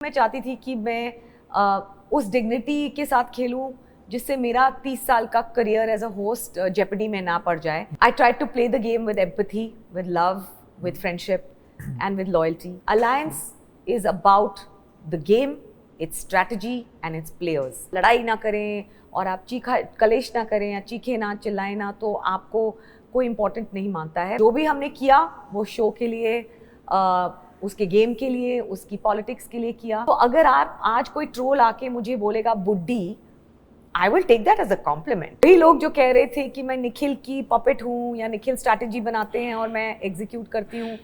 मैं चाहती थी कि मैं उस डिग्निटी के साथ खेलूं जिससे मेरा 30 साल का career as a host Jeopardy में ना पड़ जाए. I try to play the game with empathy, with love, with friendship and with loyalty. Alliance is about the game, it's strategy and its players. लड़ाई ना करें और आप कलेश ना करें या चीखे ना चिल्लाएं ना, तो आपको कोई इम्पोर्टेंट नहीं मानता है. जो भी हमने किया वो शो के लिए, उसके गेम के लिए, उसकी पॉलिटिक्स के लिए किया. तो अगर आप आज कोई ट्रोल आके मुझे बोलेगा बुड्ढी, I will take that as a compliment. वही लोग जो कह रहे थे कि मैं निखिल की पपेट हूँ या निखिल स्ट्रैटेजी बनाते हैं और मैं एग्जीक्यूट करती हूँ,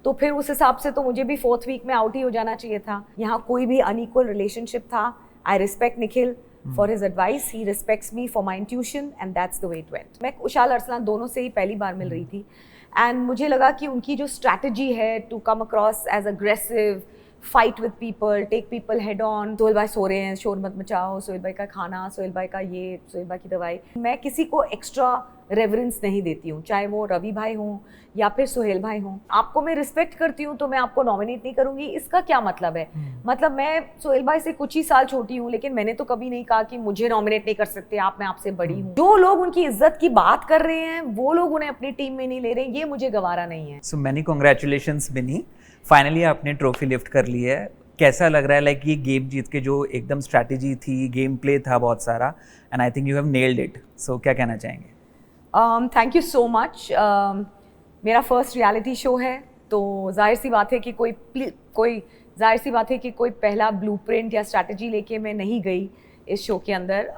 तो फिर उस हिसाब से तो मुझे भी 4th वीक में आउट ही हो जाना चाहिए था. यहाँ कोई भी अनइक्वल रिलेशनशिप था. I respect Nikhil for his advice, he respects me for my intuition and that's the way it went. मैं कुशाल अरसलान दोनों से ही पहली बार मिल रही थी एंड मुझे लगा कि उनकी जो स्ट्रैटेजी है to come across as aggressive, fight with people, take people head on. Sohail भाई सो रहे हैं, शोर मत मचाओ, सोहेल भाई का खाना, सोहेल भाई का ये, सोहेल भाई की दवाई. मैं किसी को एक्स्ट्रा रेवरेंस नहीं देती हूँ, चाहे वो रवि भाई हों या फिर सोहेल भाई हों. आपको मैं रिस्पेक्ट करती हूँ तो मैं आपको नॉमिनेट नहीं करूँगी, इसका क्या मतलब है? मतलब मैं सोहेल भाई से कुछ ही साल छोटी हूँ, लेकिन मैंने तो कभी नहीं कहा कि मुझे नॉमिनेट नहीं कर सकते आप, मैं आपसे बड़ी हूँ. जो लोग उनकी इज्जत की बात कर रहे हैं वो लोग उन्हें अपनी टीम में नहीं ले रहे, ये मुझे गवारा नहीं है. सो मैनी कांग्रेचुलेशंस बिनी, फाइनली आपने ट्रॉफी लिफ्ट कर ली है. कैसा लग रहा है? लाइक ये गेम जीत के जो एकदम स्ट्रैटेजी थी, गेम प्ले था बहुत सारा, and I think you have nailed it. So क्या कहना चाहेंगे? Thank you so much. मेरा फर्स्ट रियलिटी शो है, तो जाहिर सी बात है कि कोई पहला ब्लूप्रिंट या स्ट्रैटेजी लेके मैं नहीं गई इस शो के अंदर.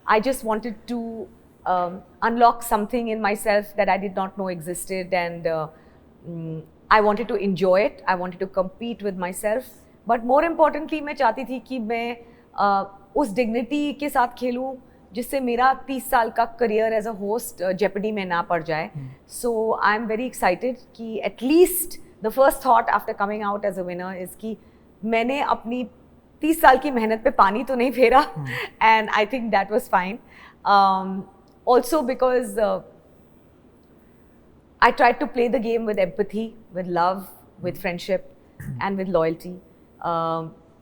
I just wanted to unlock something in my self that I did not know existed and I wanted to enjoy it. I wanted to compete with myself. But more importantly, मैं चाहती थी कि मैं उस dignity के साथ खेलूं जिससे मेरा 30 साल का career as a host Jeopardy में ना पड़ जाए. So I'm very excited कि at least the first thought after coming out as a winner is कि मैंने अपनी 30 साल की मेहनत पे पानी तो नहीं फेरा. And I think that was fine. Also because I tried to play the game with empathy, with love, with friendship and with loyalty.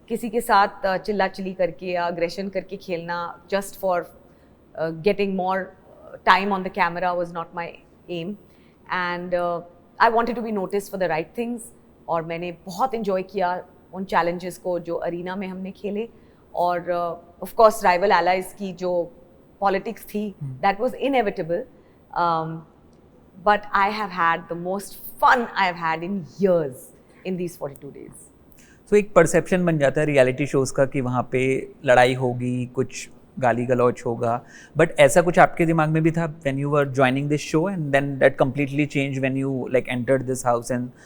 किसी के साथ चिल्ला चिल्ली करके या aggression करके खेलना just for getting more time on the camera was not my aim. And I wanted to be noticed for the right things. और मैंने बहुत enjoy किया उन challenges को जो arena में हमने खेले. और of course rival allies की जो politics थी, that was inevitable. But I have had the most fun I have had in years in these 42 days. So एक परसेप्शन बन जाता है रियलिटी शोज का कि वहाँ पे लड़ाई होगी, कुछ गाली गलौच होगा, बट ऐसा कुछ आपके दिमाग में भी था when you were joining this show and then that completely changed when you like entered this house and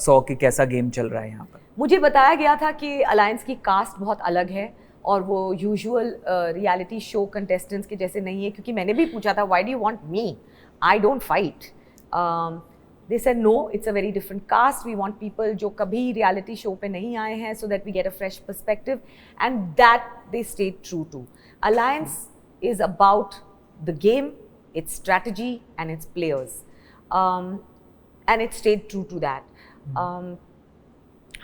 saw कि कैसा गेम चल रहा है यहाँ पर? मुझे बताया गया था कि अलायंस की कास्ट बहुत अलग है और वो यूजुअल रियलिटी शो कंटेस्टेंट्स के जैसे नहीं है, क्योंकि मैंने भी पूछा था why do you want me? I don't fight. They said no, it's a very different cast. We want people जो कभी reality show पे नहीं आए हैं so that we get a fresh perspective, and that they stayed true to. Alliance is about the game, its strategy and its players, and it stayed true to that.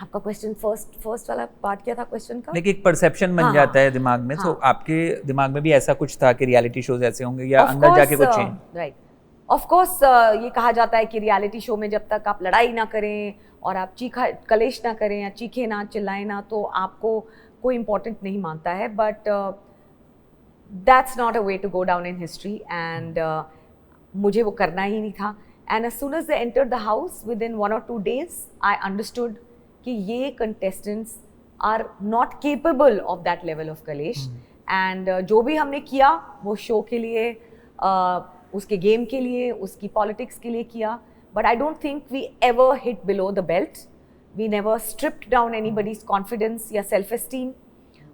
आपका question first वाला part क्या था question का? लेकिन एक perception बन जाता है दिमाग में. तो आपके दिमाग में भी ऐसा कुछ था कि रियलिटी शोज ऐसे होंगे या अंदर जाके कुछ चेंज? राइट, ऑफ कोर्स ये कहा जाता है कि रियलिटी शो में जब तक आप लड़ाई ना करें और आप कलेश ना करें या चीखे ना चिल्लाएं ना, तो आपको कोई इम्पोर्टेंट नहीं मानता है. But that's not a way to go down in history and मुझे वो करना ही नहीं था. And as soon as they entered the house with in 1 or 2 days I understood कि ये contestants are not capable of that level of कलेश. And जो भी हमने किया वो शो के लिए, उसके गेम के लिए, उसकी पॉलिटिक्स के लिए किया. But I don't think we ever hit below the belt. We never stripped down anybody's confidence या सेल्फ एस्टीम.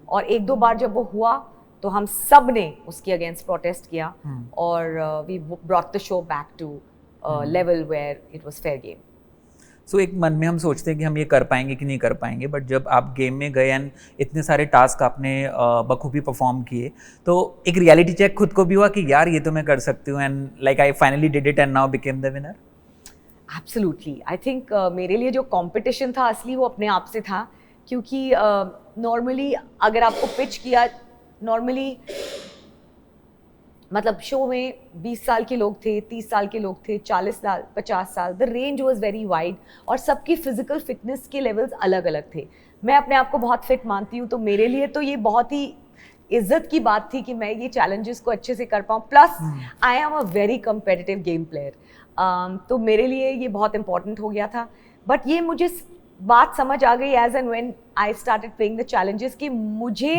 और 1-2 बार जब वो हुआ तो हम सब ने उसके अगेंस्ट प्रोटेस्ट किया और we brought the show back to level where it was fair game. So एक मन में हम सोचते हैं कि हम ये कर पाएंगे कि नहीं कर पाएंगे, बट जब आप गेम में गए एंड इतने सारे टास्क आपने बखूबी परफॉर्म किए, तो एक रियलिटी चेक खुद को भी हुआ कि यार ये तो मैं कर सकती हूँ, and like I finally did it and now became the winner? Absolutely. I think मेरे लिए जो कंपटीशन था असली वो अपने आप से था क्योंकि नॉर्मली अगर आपको पिच किया, नॉर्मली मतलब शो में 20 साल के लोग थे, 30 साल के लोग थे, 40 साल, 50 साल, the range was very wide और सबकी फिजिकल फिटनेस के लेवल्स अलग अलग थे. मैं अपने आप को बहुत फिट मानती हूँ, तो मेरे लिए तो ये बहुत ही इज्जत की बात थी कि मैं ये चैलेंजेस को अच्छे से कर पाऊँ. Plus I am a very competitive game player, तो मेरे लिए ये बहुत इंपॉर्टेंट हो गया था. बट ये मुझे बात समझ आ गई as and when I started playing the challenges कि मुझे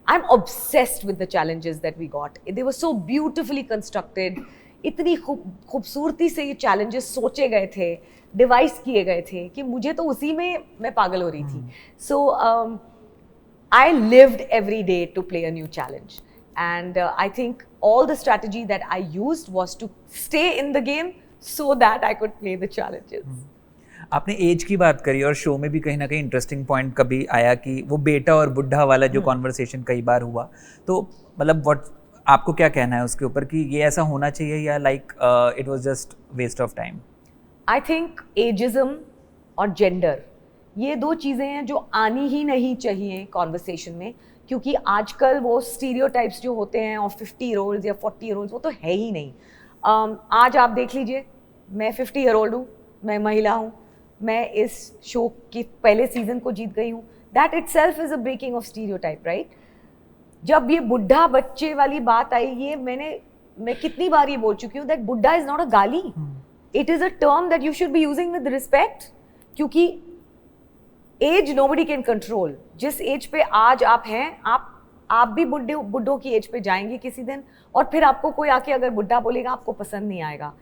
I am obsessed with the challenges that we got. They were so beautifully constructed. इतनी खूबसूरती से ये चैलेंजेस सोचे गए थे, डिवाइस किए गए थे कि मुझे तो उसी में मैं पागल हो रही थी. सो I lived every day to play a new challenge, and I think all the strategy that I used was to stay in the game so that I could play the challenges. आपने as की बात करी और show में भी कहीं ना कहीं इंटरेस्टिंग पॉइंट कभी आया कि वो बेटा और बुढ़ा वाला जो कॉन्वर्सेशन कई बार हुआ, तो मतलब व्हाट आपको क्या कहना है उसके ऊपर कि ये ऐसा होना चाहिए या like it was just waste of time? I think ageism और gender ये दो चीज़ें हैं जो आनी ही नहीं चाहिए कॉन्वर्सेशन में, क्योंकि आजकल वो स्टीरियोटाइप्स जो होते हैं और 50 year olds या 40 year olds वो तो है ही नहीं. आज आप देख लीजिए, मैं 50 year old हूँ, मैं महिला हूँ, मैं इस शो के पहले सीजन को जीत गई हूँ. That itself is a breaking of stereotype, right? जब ये बुढ़ा बच्चे वाली बात आई, ये मैं कितनी बार ये बोल चुकी हूँ दैट बुढ़ा इज नॉट अ गाली, it is a term that you should be using with respect. क्योंकि एज नोबडी कैन कंट्रोल. जिस एज पे आज आप हैं, आप भी बुढ़ों की एज पे जाएंगे किसी दिन, और फिर आपको कोई आके अगर बुढ़ा बोलेगा आपको पसंद नहीं आएगा.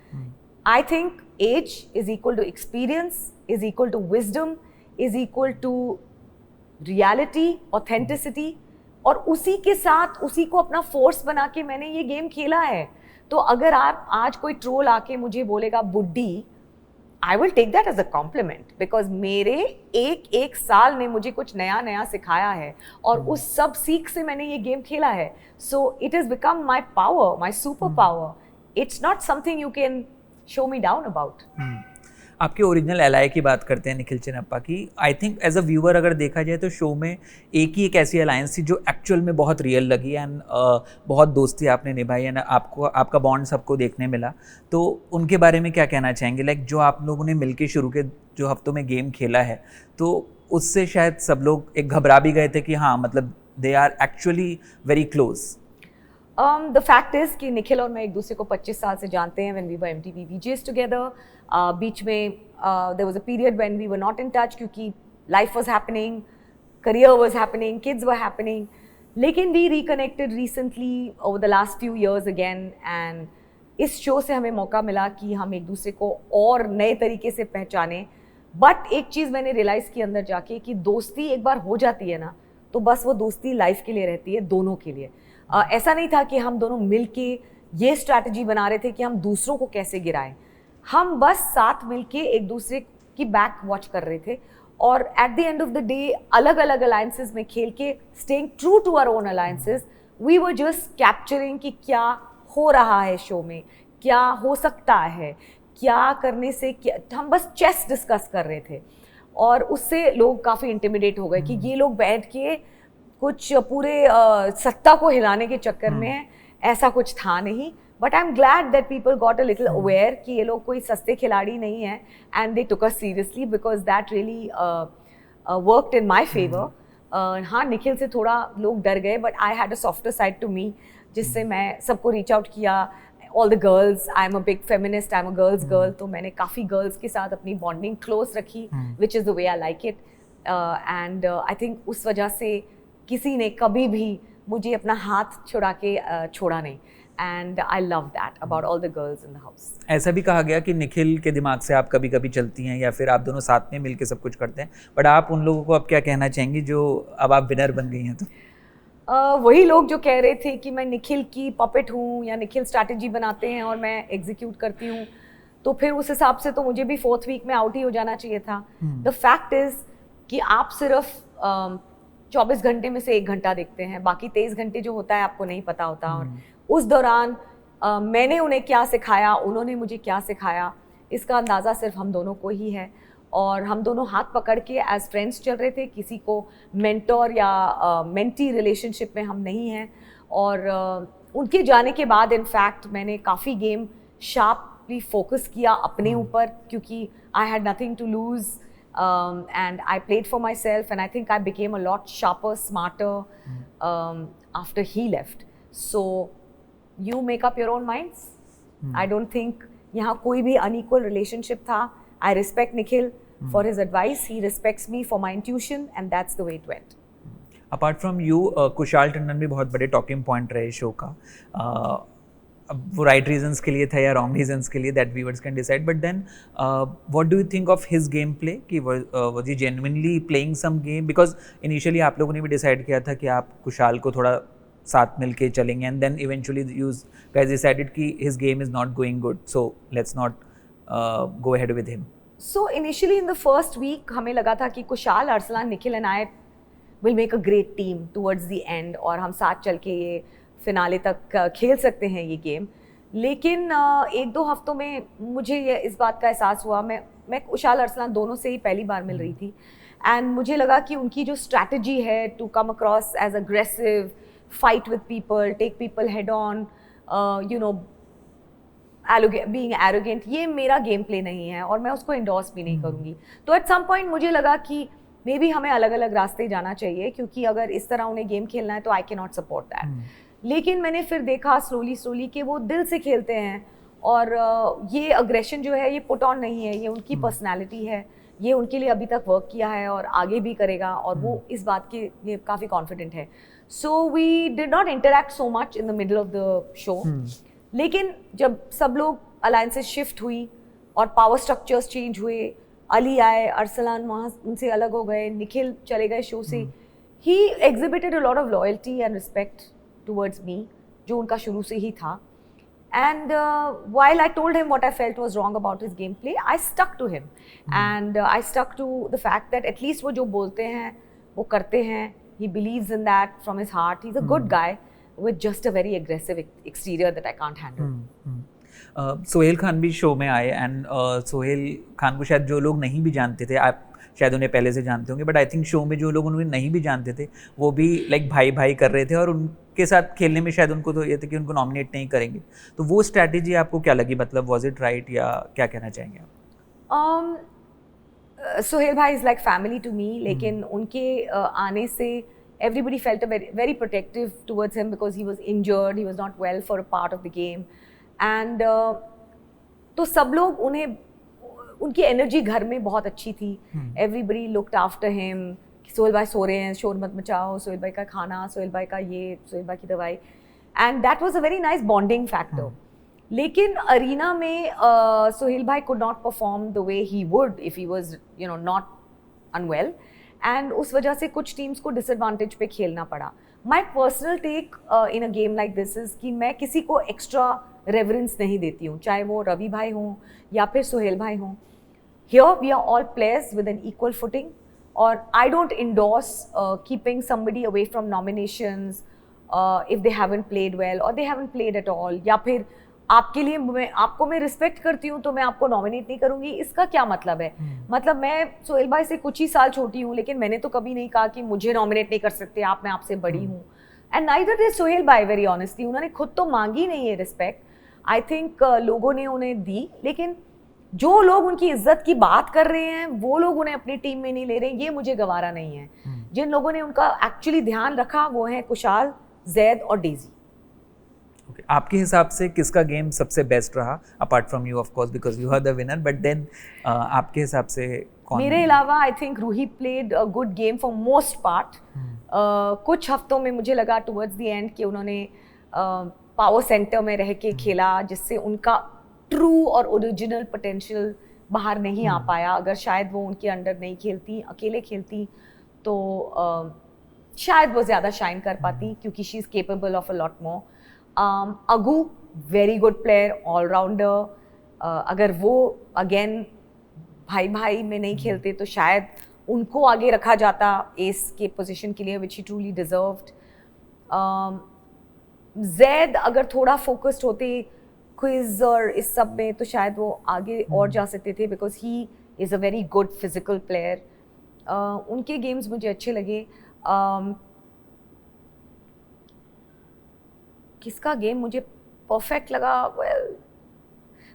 I think age is equal to experience, is equal to wisdom, is equal to reality, authenticity, और उसी के साथ उसी को अपना फोर्स बना के मैंने ये गेम खेला है. तो अगर आप आज कोई ट्रोल आके मुझे बोलेगा बुड्ढी, I will take that as a compliment, because मेरे एक साल ने मुझे कुछ नया नया सिखाया है और उस सब सीख से मैंने ये गेम खेला है. So it has become my power, my superpower. It's not something you can show me down about. आपके ओरिजिनल एलाय की बात करते हैं निखिल चिनप्पा की. I think as a viewer अगर देखा जाए तो शो में एक ऐसी अलायंस थी जो एक्चुअल में बहुत रियल लगी एंड बहुत दोस्ती आपने निभाई एंड आपको आपका बॉन्ड सबको देखने मिला. तो उनके बारे में क्या कहना चाहेंगे? लाइक जो आप लोगों ने मिलके शुरू के जो हफ्तों में गेम खेला है, तो उससे शायद सब लोग एक घबरा भी गए थे कि हाँ मतलब they are actually very close. The fact is कि निखिल और मैं एक दूसरे को 25 साल से जानते हैं. When we were MTV VJs together, बीच में there was a period when we were not in touch क्योंकि life was happening, career was happening, kids were happening. लेकिन we reconnected recently over the last few years again, and इस show से हमें मौका मिला कि हम एक दूसरे को और नए तरीके से पहचाने. बट एक चीज़ मैंने रियलाइज़ की अंदर जाके कि दोस्ती एक बार हो जाती है ना, तो बस वो दोस्ती लाइफ के लिए रहती है, दोनों के लिए. ऐसा नहीं था कि हम दोनों मिलके ये स्ट्रैटेजी बना रहे थे कि हम दूसरों को कैसे गिराएं. हम बस साथ मिलके एक दूसरे की बैक वॉच कर रहे थे, और at the end of the day अलग अलग अलायंसेस में खेल के staying true to our own alliances, we were just capturing कि क्या हो रहा है शो में, क्या हो सकता है, क्या करने से क्या. हम बस चेस डिस्कस कर रहे थे, और उससे लोग काफ़ी इंटिमिडेट हो गए कि ये लोग बैठ के कुछ पूरे सत्ता को हिलाने के चक्कर में ऐसा कुछ था नहीं. But I am glad that people got a little aware कि ये लोग कोई सस्ते खिलाड़ी नहीं है, and they took us seriously because that really worked in my favour. हाँ, निखिल से थोड़ा लोग डर गए, but I had a softer side to me, जिससे मैं सबको रीच आउट किया. All the girls, I am a big feminist, I am a girls girl, तो मैंने काफ़ी गर्ल्स के साथ अपनी बॉन्डिंग क्लोज रखी, which is the way I like it. And I think उस वजह से किसी ने कभी भी मुझे अपना हाथ छुड़ा के छोड़ा नहीं. And I love that about all the girls in the house. ऐसा भी कहा गया कि निखिल के दिमाग से आप कभी कभी चलती हैं या फिर आप दोनों साथ में मिलके सब कुछ करते हैं, बट आप उन लोगों को अब क्या कहना चाहेंगी जो अब आप विनर बन गई हैं? तो वही लोग जो कह रहे थे कि मैं निखिल की पपेट हूँ या निखिल स्ट्रैटेजी बनाते हैं और मैं एग्जीक्यूट करती हूँ, तो फिर उस हिसाब से तो मुझे भी 4th वीक में आउट ही हो जाना चाहिए था. द फैक्ट इज़ कि आप सिर्फ 24 घंटे में से 1 घंटा देखते हैं, बाकी 23 घंटे जो होता है आपको नहीं पता होता. और उस दौरान मैंने उन्हें क्या सिखाया, उन्होंने मुझे क्या सिखाया, इसका अंदाज़ा सिर्फ हम दोनों को ही है. और हम दोनों हाथ पकड़ के एज फ्रेंड्स चल रहे थे, किसी को मेंटोर या मेंटी रिलेशनशिप में हम नहीं हैं। और उनके जाने के बाद इनफैक्ट मैंने काफ़ी गेम शार्पली फोकस किया अपने ऊपर, क्योंकि I had nothing to lose and I played for myself, and I think I became a lot sharper, smarter after he left. So you make up your own minds. I don't think यहाँ कोई भी unequal relationship था. I respect Nikhil for his advice. He respects me for my intuition, and that's the way it went. Apart from you Kushal Tandon भी बहुत बड़े talking point रहे show का। अब वो राइट रीजंस के लिए था या रॉन्ग रीजंस के लिए, that viewers can decide, but then what do you think of his game play, कि was he genuinely playing some game? Because initially आप लोगों ने भी डिसाइड किया था कि आप कुशाल को थोड़ा साथ मिल के चलेंगे, and then eventually you guys decided कि his game is not going good, so let's not go ahead with him. So initially in the first week हमें लगा था कि Kushal, Arsalan, Nikhil and I will make a great team towards the end, और हम साथ चल के ये फिनाले तक खेल सकते हैं ये गेम। लेकिन एक दो हफ्तों में मुझे ये इस बात का एहसास हुआ, मैं कुशाल, अरसलान दोनों से ही पहली बार मिल रही थी, एंड मुझे लगा कि उनकी जो स्ट्रैटेजी है to come across as aggressive, fight with people, take people head on, you know, being arrogant, ये मेरा गेम प्ले नहीं है और मैं उसको इंडोर्स भी नहीं करूँगी। तो एट सम पॉइंट मुझे लगा कि मे बी हमें अलग अलग रास्ते जाना चाहिए, क्योंकि अगर इस तरह उन्हें गेम खेलना है तो I can not support that. लेकिन मैंने फिर देखा स्लोली कि वो दिल से खेलते हैं, और ये अग्रेशन जो है ये पुट ऑन नहीं है, ये उनकी पर्सनैलिटी है, ये उनके लिए अभी तक वर्क किया है और आगे भी करेगा, और वो इस बात के लिए काफ़ी कॉन्फिडेंट है। So we did not interact so much in the middle of the show. लेकिन जब सब लोग अलायंसेस शिफ्ट हुई और पावर स्ट्रक्चर्स चेंज हुए, अली आए, अरसलान वहाँ उनसे अलग हो गए, निखिल चले गए शो से, he exhibited a lot of loyalty and respect towards me, जो उनका शुरू से ही था। And while I told him what I felt was wrong about his gameplay, I stuck to him. And I stuck to the fact that at least वो जो बोलते हैं वो करते हैं. He believes in that from his heart. He's a good guy with just a very aggressive exterior that I can't handle. Sohail Khan भी show में आए, एंड सोहेल खान को शायद जो लोग नहीं भी जानते थे, आप शायद उन्हें पहले से जानते होंगे, बट आई थिंक शो में जो लोग उन्हें नहीं भी जानते थे वो भी लाइक भाई भाई कर रहे थे, और उनके साथ खेलने में शायद उनको तो ये था कि उनको नॉमिनेट नहीं करेंगे। तो वो स्ट्रैटेजी आपको क्या लगी, मतलब वॉज इट राइट, या क्या कहना चाहेंगे आप? सोहेल भाई is like family to me, लेकिन उनके आने से everybody felt a very protective towards him because he was injured, he was not well for a part of the game, and तो सब लोग उन्हें, उनकी एनर्जी घर में बहुत अच्छी थी। Everybody looked after him, Sohail भाई सो रहे हैं, शोर मत मचाओ, सोहेल भाई का खाना, सोहेल भाई का ये, सोहेल भाई की दवाई, and that was a very nice bonding factor. लेकिन अरीना में सोहेल भाई could not perform the way he would if he was, you know, not unwell, and उस वजह से कुछ टीम्स को डिसएडवांटेज पे खेलना पड़ा। My personal take in a game like this is कि मैं किसी को एक्स्ट्रा रेवरेंस नहीं देती हूँ, चाहे वो रवि भाई हों या फिर सोहेल भाई हों। Here we are all players with an equal footing, और I don't endorse keeping somebody away from nominations if they haven't played well और they haven't played at all, या फिर आपके लिए आपको मैं रिस्पेक्ट करती हूँ तो मैं आपको नॉमिनेट नहीं करूँगी, इसका क्या मतलब है? मतलब मैं सोहेल भाई से कुछ ही साल छोटी हूँ, लेकिन मैंने तो कभी नहीं कहा कि मुझे नॉमिनेट नहीं कर सकते आप, मैं आपसे बड़ी हूँ। एंड नाइदर डिड सोहेल भाई, वेरी ऑनेस्टली, उन्होंने खुद तो मांगी नहीं है रिस्पेक्ट, आई थिंक लोगों ने उन्हें दी, लेकिन जो लोग उनकी इज्जत की बात कर रहे हैं वो लोग उन्हें अपनी टीम में नहीं ले रहे, ये मुझे गवारा नहीं है। जिन लोगों ने उनका एक्चुअली ध्यान रखा वो हैं कुशाल, जैद और डेजी। Okay. आपके हिसाब से किसका गेम सबसे बेस्ट रहा, apart from you of course because you are the winner, but then आपके हिसाब से कौन? मेरे अलावा I think Ruhi played a good game for most part. कुछ हफ्तों में मुझे लगा टुवर्ड्स द एंड कि उन्होंने पावर सेंटर में रह के खेला, जिससे उनका ट्रू और ओरिजिनल पोटेंशियल बाहर नहीं आ पाया। अगर शायद वो उनके अंडर नहीं खेलती, अकेले खेलती, तो शायद वो ज़्यादा शाइन कर पाती, क्योंकि she is capable of a lot more. अगू, वेरी गुड प्लेयर, ऑलराउंडर, अगर वो अगेन भाई भाई में नहीं खेलते तो शायद उनको आगे रखा जाता एस के पोजीशन के लिए, विच ही ट्रूली डिजर्व्ड। जैद अगर थोड़ा फोकस्ड होते क्विज और इस सब में तो शायद वो आगे और जा सकते थे, because he is a very good physical player. उनके games मुझे अच्छे लगे. किसका game मुझे perfect लगा? Well,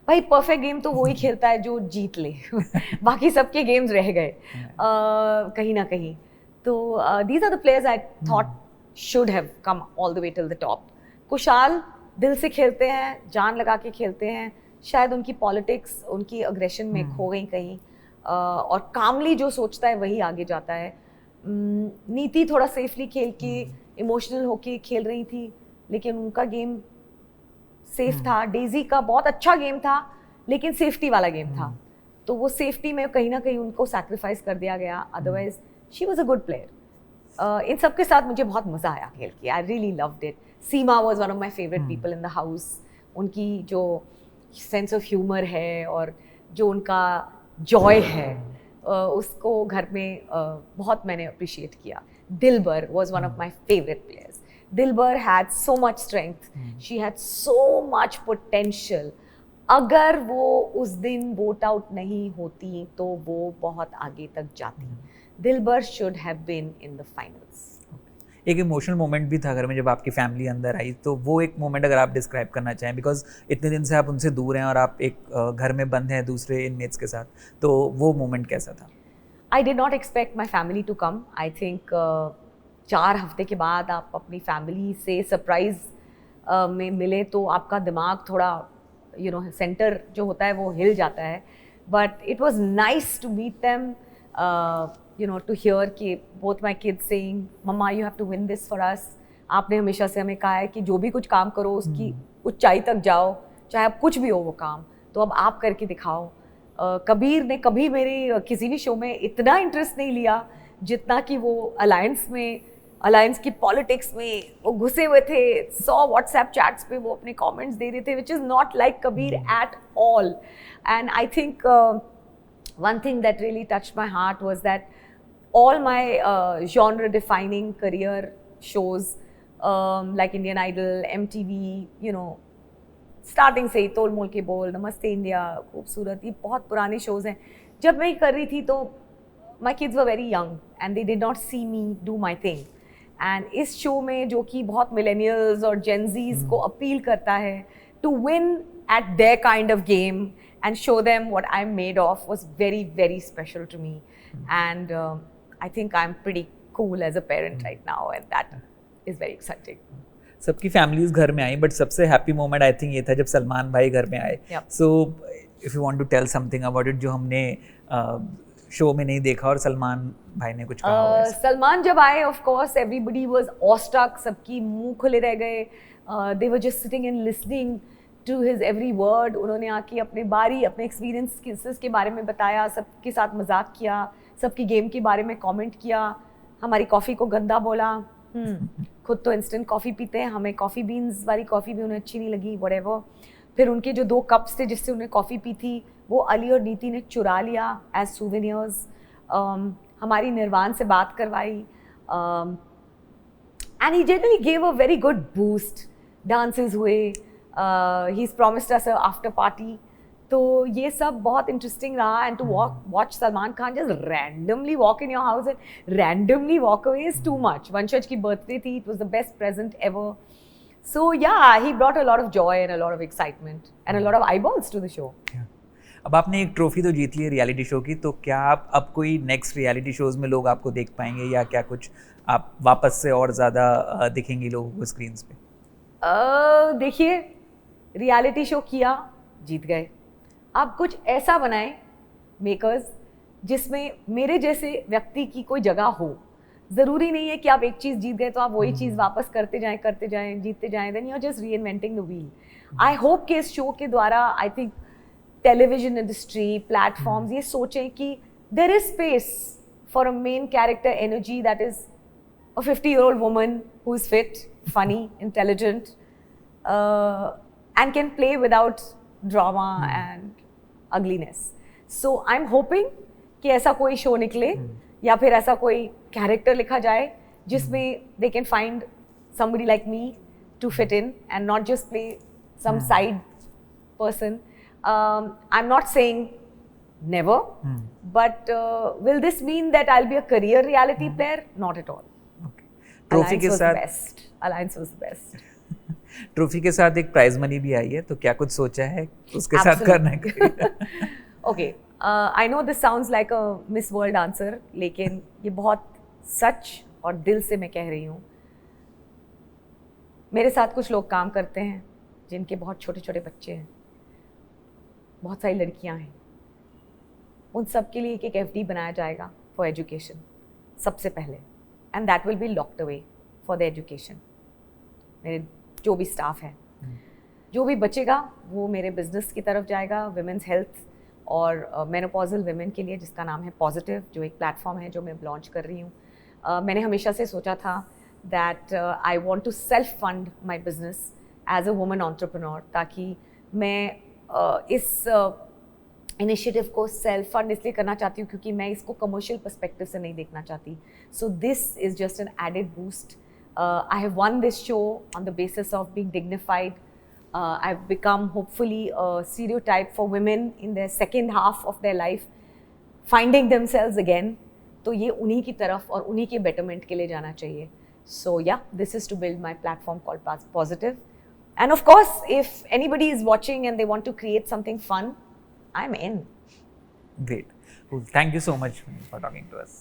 भाई perfect game तो वो ही खेलता है जो जीत ले. बाकी सबके games रह गए कहीं ना कहीं. तो these are the players I thought should have come all the way till the top. Kushal दिल से खेलते हैं, जान लगा के खेलते हैं. शायद उनकी पॉलिटिक्स, उनकी अग्रेशन में खो गई कहीं, और कामली जो सोचता है वही आगे जाता है. नीति थोड़ा सेफली खेल के, इमोशनल होके खेल रही थी, लेकिन उनका गेम सेफ था. डेजी का बहुत अच्छा गेम था, लेकिन सेफ्टी वाला गेम था. तो वो सेफ्टी में कहीं ना कहीं उनको सैक्रिफाइस कर दिया गया. Otherwise she was a good player. इन सब के साथ मुझे बहुत मज़ा आया खेल के. I really loved it. Seema was one of my favourite people in the house. उनकी जो सेंस ऑफ ह्यूमर है और जो उनका जॉय है, उसको घर में बहुत मैंने अप्रिशिएट किया. Dilbar was one of my favourite players. Dilbar had so much strength, she had so much potential. अगर वो उस दिन वोट आउट नहीं होती तो वो बहुत आगे तक जाती. Dilbar should have been in the finals. एक इमोशनल मोमेंट भी था घर में जब आपकी फैमिली अंदर आई, तो वो एक मोमेंट अगर आप डिस्क्राइब करना चाहें, बिकॉज इतने दिन से आप उनसे दूर हैं और आप एक घर में बंद हैं दूसरे इनमेट्स के साथ, तो वो मोमेंट कैसा था? I did not expect my family to come. I think 4 हफ्ते के बाद आप अपनी फैमिली से सरप्राइज में मिले तो आपका दिमाग थोड़ा सेंटर जो होता है वो हिल जाता है. But it was nice to meet them. To hear कि both my kids saying, "Mama, you have to win this for us." आपने हमेशा से हमें कहा है कि जो भी कुछ काम करो उसकी ऊंचाई तक जाओ, चाहे अब कुछ भी हो वो काम, तो अब आप करके दिखाओ. कबीर ने कभी मेरे किसी भी शो में इतना इंटरेस्ट नहीं लिया जितना कि वो अलायंस की पॉलिटिक्स में वो घुसे हुए थे. 100 व्हाट्सएप चैट्स पे वो अपने कमेंट्स दे रहे थे, which is not like Kabir at all. And I think one thing that really touched my heart was that all my genre defining career shows like Indian Idol, MTV, starting से ही तोल मोल के बोल, नमस्ते इंडिया, खूबसूरत, ये बहुत पुराने शोज़ हैं. जब मैं कर रही थी तो my kids were very young and they did not see me do my thing. and इस शो में जो कि बहुत millennials और Gen Zs को अपील करता है to win at their kind of game and show them what I'm made of was very, very special to me. And I think I'm pretty cool as a parent right now, and that is very exciting. सबकी families घर में आई, बट सबसे happy moment I think ये था जब सलमान भाई घर में आए. So if you want to tell something about it जो हमने शो में नहीं देखा और सलमान भाई ने कुछ कहा. सलमान जब आए, of course everybody was awestruck. सबकी मुंह खुले रह गए. They were just sitting and listening to his every word. उन्होंने आके अपने एक्सपीरियंस के बारे में बताया, सबके साथ मजाक किया, सबकी गेम के बारे में कमेंट किया, हमारी कॉफ़ी को गंदा बोला. खुद तो इंस्टेंट कॉफ़ी पीते हैं, हमें कॉफ़ी बीन्स वाली कॉफ़ी भी उन्हें अच्छी नहीं लगी, व्हाटएवर. फिर उनके जो 2 कप्स थे जिससे उन्हें कॉफ़ी पी थी वो अली और नीति ने चुरा लिया एज सूवेनियर्स. हमारी निर्वाण से बात करवाई. And he generally gave a very good boost. Dances हुए. He's promised us a after party. तो ये सब बहुत इंटरेस्टिंग रहा. And to watch Salman Khan just randomly walk in your house and randomly walk away is too much. वंशज की birthday थी. It was the best present ever. So yeah, he brought a lot of joy and a lot of excitement and a lot of eyeballs to the show. अब आपने एक trophy तो जीत ली है reality show की, तो क्या आप अब कोई नेक्स्ट रियलिटी शोज में लोग आपको देख पाएंगे, या क्या कुछ आप वापस से और ज़्यादा दिखेंगी लोगों को स्क्रीन्स पे? देखिए, रियलिटी शो किया, जीत गए. अब कुछ ऐसा बनाएं मेकर्स जिसमें मेरे जैसे व्यक्ति की कोई जगह हो. ज़रूरी नहीं है कि आप एक चीज़ जीत गए तो आप वही चीज़ वापस करते जाएं, जीतते जाएं. Then you are just reinventing the wheel. I hope कि इस शो के द्वारा I think television industry, platforms ये सोचें कि there is space for a main character energy that is a 50-year-old woman who is fit, funny, intelligent, and can play without drama and ugliness. So I'm hoping कि ऐसा कोई show निकले या फिर ऐसा कोई कैरेक्टर लिखा जाए जिसमें they can find somebody like me to fit in and not just play some side person. I'm not saying Never. But will this mean that I'll be a career reality player? Not at all. Okay. Trophy के साथ best. Alliance was the best. Trophy के साथ एक prize money भी आई है, तो क्या कुछ सोचा है उसके साथ करने का? Okay. I know this sounds like a Miss World answer, लेकिन ये बहुत सच और दिल से मैं कह रही हूँ. मेरे साथ कुछ लोग काम करते हैं जिनके बहुत छोटे छोटे बच्चे हैं, बहुत सारी लड़कियां हैं. उन सब के लिए एक FD बनाया जाएगा फॉर एजुकेशन सबसे पहले, and that will be locked away for the education. मेरे जो भी स्टाफ है, जो भी बचेगा वो मेरे बिजनेस की तरफ जाएगा, विमेंस हेल्थ और मेनोपॉजल विमेन के लिए, जिसका नाम है पॉजिटिव, जो एक प्लेटफॉर्म है जो मैं लॉन्च कर रही हूँ. मैंने हमेशा से सोचा था that I want to self fund my business as a woman entrepreneur, ताकि मैं इस इनिशिएटिव को सेल्फ फंड इसलिए करना चाहती हूँ क्योंकि मैं इसको कमर्शियल पर्सपेक्टिव से नहीं देखना चाहती. So this is just an added boost. I have won this show on the basis of being dignified. I've become hopefully a stereotype for women in their second half of their life, finding themselves again. तो ये उन्हीं की तरफ और उन्हीं के betterment के लिए जाना चाहिए. So yeah, this is to build my platform called Positive. And of course, if anybody is watching and they want to create something fun, I'm in. Great. Cool. Thank you so much for talking to us.